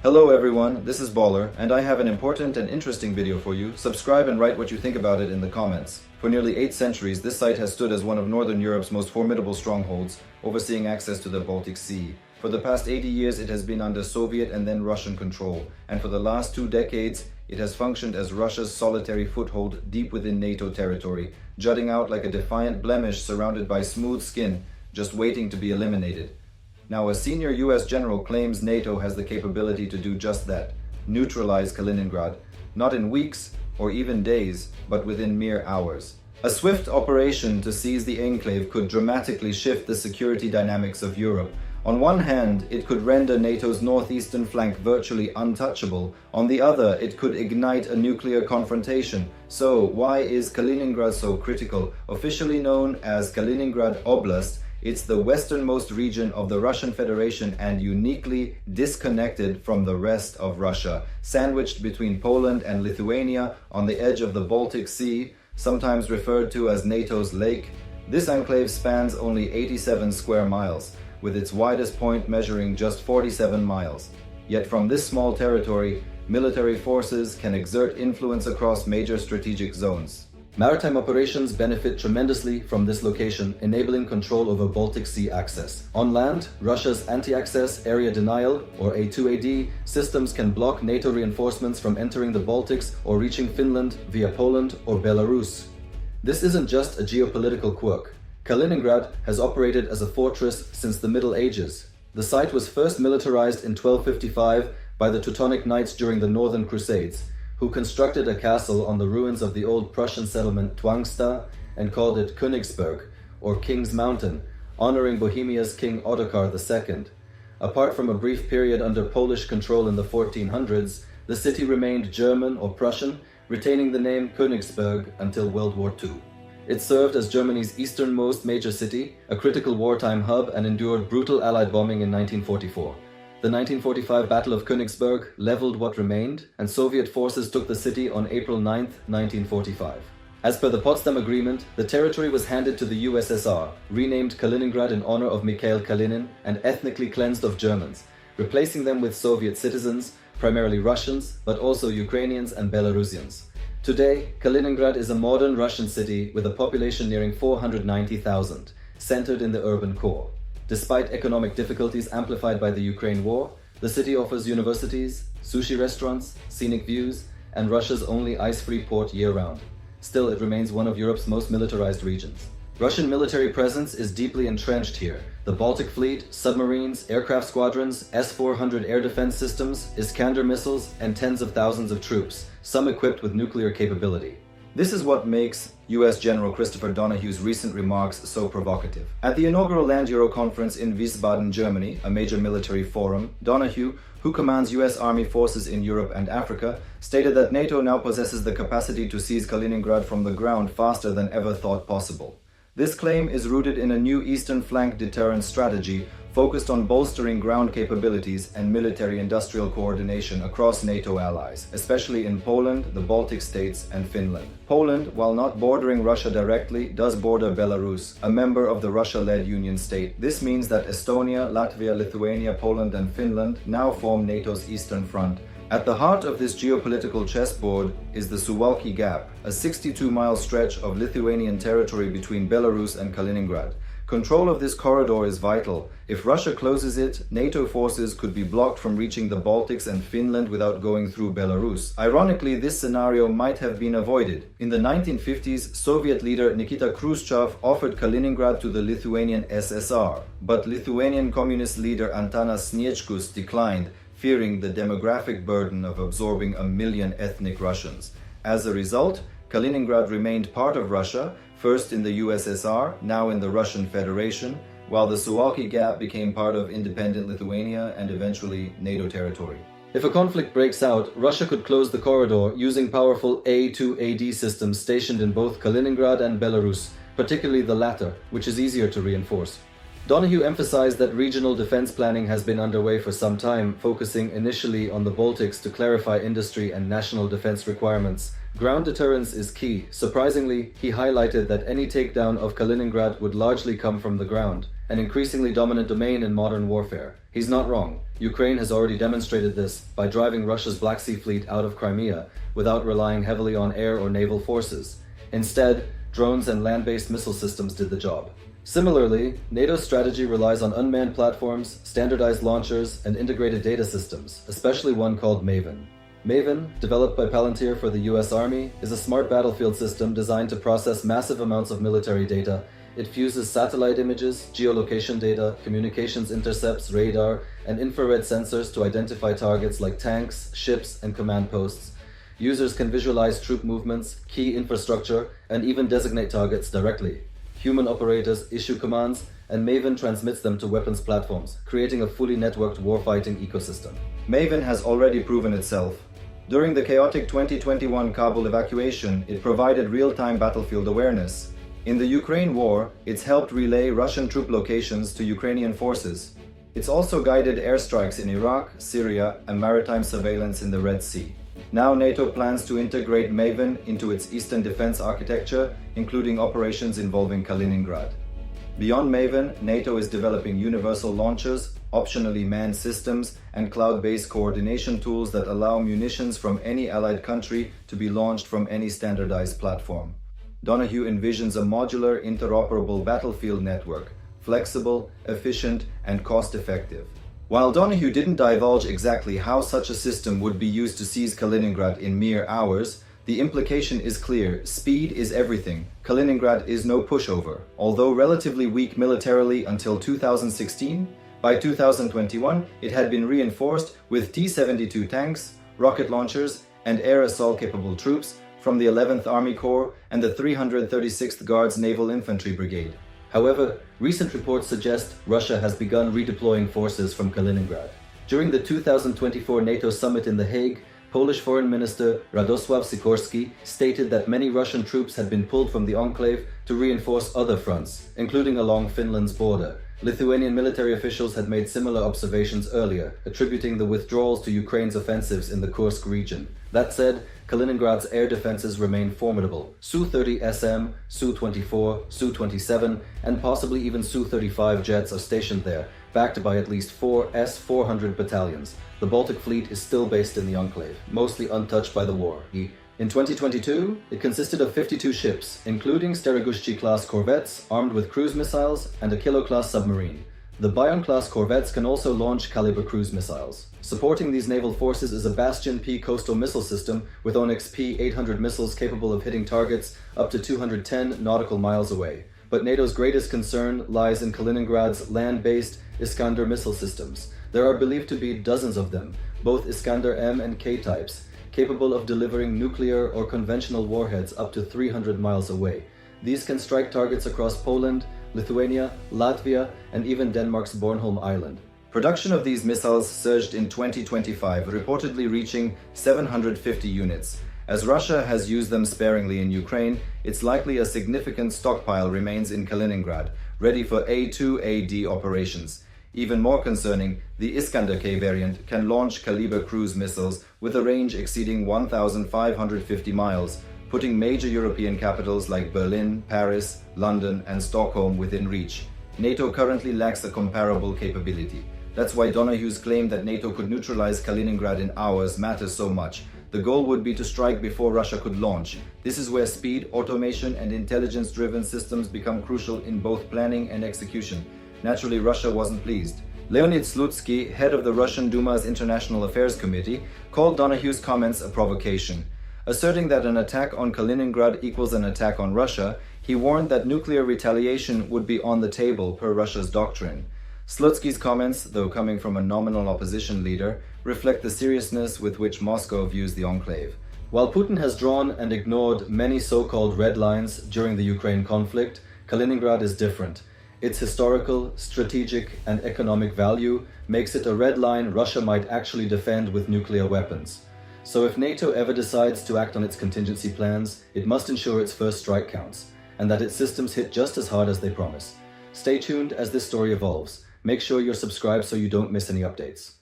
Hello everyone, this is Bawler, and I have an important and interesting video for you. Subscribe and write what you think about it in the comments. For nearly 8 centuries, this site has stood as one of Northern Europe's most formidable strongholds, overseeing access to the Baltic Sea. For the past 80 years, it has been under Soviet and then Russian control, and for the last 2 decades, it has functioned as Russia's solitary foothold deep within NATO territory, jutting out like a defiant blemish surrounded by smooth skin, just waiting to be eliminated. Now, a senior US general claims NATO has the capability to do just that, neutralize Kaliningrad, not in weeks or even days, but within mere hours. A swift operation to seize the enclave could dramatically shift the security dynamics of Europe. On one hand, it could render NATO's northeastern flank virtually untouchable. On the other, it could ignite a nuclear confrontation. So, why is Kaliningrad so critical? Officially known as Kaliningrad Oblast, it's the westernmost region of the Russian Federation and uniquely disconnected from the rest of Russia, sandwiched between Poland and Lithuania on the edge of the Baltic Sea, sometimes referred to as NATO's lake. This enclave spans only 87 square miles, with its widest point measuring just 47 miles. Yet from this small territory, military forces can exert influence across major strategic zones. Maritime operations benefit tremendously from this location, enabling control over Baltic Sea access. On land, Russia's anti-access area denial, or A2AD, systems can block NATO reinforcements from entering the Baltics or reaching Finland via Poland or Belarus. This isn't just a geopolitical quirk. Kaliningrad has operated as a fortress since the Middle Ages. The site was first militarized in 1255 by the Teutonic Knights during the Northern Crusades, who constructed a castle on the ruins of the old Prussian settlement Twangsta and called it Königsberg, or King's Mountain, honoring Bohemia's King Ottokar II. Apart from a brief period under Polish control in the 1400s, the city remained German or Prussian, retaining the name Königsberg until World War II. It served as Germany's easternmost major city, a critical wartime hub, and endured brutal Allied bombing in 1944. The 1945 Battle of Königsberg leveled what remained, and Soviet forces took the city on April 9, 1945. As per the Potsdam Agreement, the territory was handed to the USSR, renamed Kaliningrad in honor of Mikhail Kalinin, and ethnically cleansed of Germans, replacing them with Soviet citizens, primarily Russians, but also Ukrainians and Belarusians. Today, Kaliningrad is a modern Russian city with a population nearing 490,000, centered in the urban core. Despite economic difficulties amplified by the Ukraine war, the city offers universities, sushi restaurants, scenic views, and Russia's only ice-free port year-round. Still, it remains one of Europe's most militarized regions. Russian military presence is deeply entrenched here. The Baltic Fleet, submarines, aircraft squadrons, S-400 air defense systems, Iskander missiles, and tens of thousands of troops, some equipped with nuclear capability. This is what makes US General Christopher Donahue's recent remarks so provocative. At the inaugural Land Euro conference in Wiesbaden, Germany, a major military forum, Donahue, who commands US Army forces in Europe and Africa, stated that NATO now possesses the capacity to seize Kaliningrad from the ground faster than ever thought possible. This claim is rooted in a new eastern flank deterrence strategy focused on bolstering ground capabilities and military-industrial coordination across NATO allies, especially in Poland, the Baltic states, and Finland. Poland, while not bordering Russia directly, does border Belarus, a member of the Russia-led Union state. This means that Estonia, Latvia, Lithuania, Poland, and Finland now form NATO's eastern front. At the heart of this geopolitical chessboard is the Suwalki Gap, a 62-mile stretch of Lithuanian territory between Belarus and Kaliningrad. Control of this corridor is vital. If Russia closes it, NATO forces could be blocked from reaching the Baltics and Finland without going through Belarus. Ironically, this scenario might have been avoided. In the 1950s, Soviet leader Nikita Khrushchev offered Kaliningrad to the Lithuanian SSR, but Lithuanian Communist leader Antanas Sniečkus declined, fearing the demographic burden of absorbing 1 million ethnic Russians. As a result, Kaliningrad remained part of Russia, first in the USSR, now in the Russian Federation, while the Suwalki Gap became part of independent Lithuania and eventually NATO territory. If a conflict breaks out, Russia could close the corridor using powerful A2AD systems stationed in both Kaliningrad and Belarus, particularly the latter, which is easier to reinforce. Donahue emphasized that regional defense planning has been underway for some time, focusing initially on the Baltics to clarify industry and national defense requirements. Ground deterrence is key. Surprisingly, he highlighted that any takedown of Kaliningrad would largely come from the ground. an increasingly dominant domain in modern warfare. He's not wrong. Ukraine has already demonstrated this by driving Russia's Black Sea Fleet out of Crimea without relying heavily on air or naval forces. Instead, drones and land-based missile systems did the job. Similarly, NATO's strategy relies on unmanned platforms, standardized launchers, and integrated data systems, especially one called MAVEN. MAVEN, developed by Palantir for the US Army, is a smart battlefield system designed to process massive amounts of military data. It fuses satellite images, geolocation data, communications intercepts, radar, and infrared sensors to identify targets like tanks, ships, and command posts. Users can visualize troop movements, key infrastructure, and even designate targets directly. Human operators issue commands, and MAVEN transmits them to weapons platforms, creating a fully networked warfighting ecosystem. MAVEN has already proven itself. During the chaotic 2021 Kabul evacuation, it provided real-time battlefield awareness. In the Ukraine war, it's helped relay Russian troop locations to Ukrainian forces. It's also guided airstrikes in Iraq, Syria, and maritime surveillance in the Red Sea. Now NATO plans to integrate MAVEN into its Eastern defense architecture, including operations involving Kaliningrad. Beyond MAVEN, NATO is developing universal launchers, optionally manned systems, and cloud-based coordination tools that allow munitions from any allied country to be launched from any standardized platform. Donahue envisions a modular, interoperable battlefield network, flexible, efficient, and cost-effective. While Donahue didn't divulge exactly how such a system would be used to seize Kaliningrad in mere hours, the implication is clear: speed is everything. Kaliningrad is no pushover. Although relatively weak militarily until 2016, by 2021 it had been reinforced with T-72 tanks, rocket launchers, and air assault-capable troops from the 11th Army Corps and the 336th Guards Naval Infantry Brigade. However, recent reports suggest Russia has begun redeploying forces from Kaliningrad. During the 2024 NATO summit in The Hague, Polish Foreign Minister Radosław Sikorski stated that many Russian troops had been pulled from the enclave to reinforce other fronts, including along Finland's border. Lithuanian military officials had made similar observations earlier, attributing the withdrawals to Ukraine's offensives in the Kursk region. That said, Kaliningrad's air defenses remain formidable. Su-30SM, Su-24, Su-27, and possibly even Su-35 jets are stationed there, backed by at least 4 S-400 battalions. The Baltic Fleet is still based in the enclave, mostly untouched by the war. In 2022, it consisted of 52 ships, including Steregushchi-class corvettes armed with cruise missiles and a Kilo-class submarine. The Bayon-class corvettes can also launch Caliber cruise missiles. Supporting these naval forces is a Bastion P coastal missile system with Onyx P-800 missiles capable of hitting targets up to 210 nautical miles away. But NATO's greatest concern lies in Kaliningrad's land-based Iskander missile systems. There are believed to be dozens of them, both Iskander M and K types, capable of delivering nuclear or conventional warheads up to 300 miles away. These can strike targets across Poland, Lithuania, Latvia, and even Denmark's Bornholm Island. Production of these missiles surged in 2025, reportedly reaching 750 units. As Russia has used them sparingly in Ukraine, it's likely a significant stockpile remains in Kaliningrad, ready for A2AD operations. Even more concerning, the Iskander K variant can launch Caliber cruise missiles with a range exceeding 1,550 miles, putting major European capitals like Berlin, Paris, London, and Stockholm within reach. NATO currently lacks a comparable capability. That's why Donahue's claim that NATO could neutralize Kaliningrad in hours matters so much. The goal would be to strike before Russia could launch. This is where speed, automation, and intelligence-driven systems become crucial in both planning and execution. Naturally, Russia wasn't pleased. Leonid Slutsky, head of the Russian Duma's International Affairs Committee, called Donahue's comments a provocation. Asserting that an attack on Kaliningrad equals an attack on Russia, he warned that nuclear retaliation would be on the table per Russia's doctrine. Slutsky's comments, though coming from a nominal opposition leader, reflect the seriousness with which Moscow views the enclave. While Putin has drawn and ignored many so-called red lines during the Ukraine conflict, Kaliningrad is different. Its historical, strategic, and economic value makes it a red line Russia might actually defend with nuclear weapons. So if NATO ever decides to act on its contingency plans, it must ensure its first strike counts, and that its systems hit just as hard as they promise. Stay tuned as this story evolves. Make sure you're subscribed so you don't miss any updates.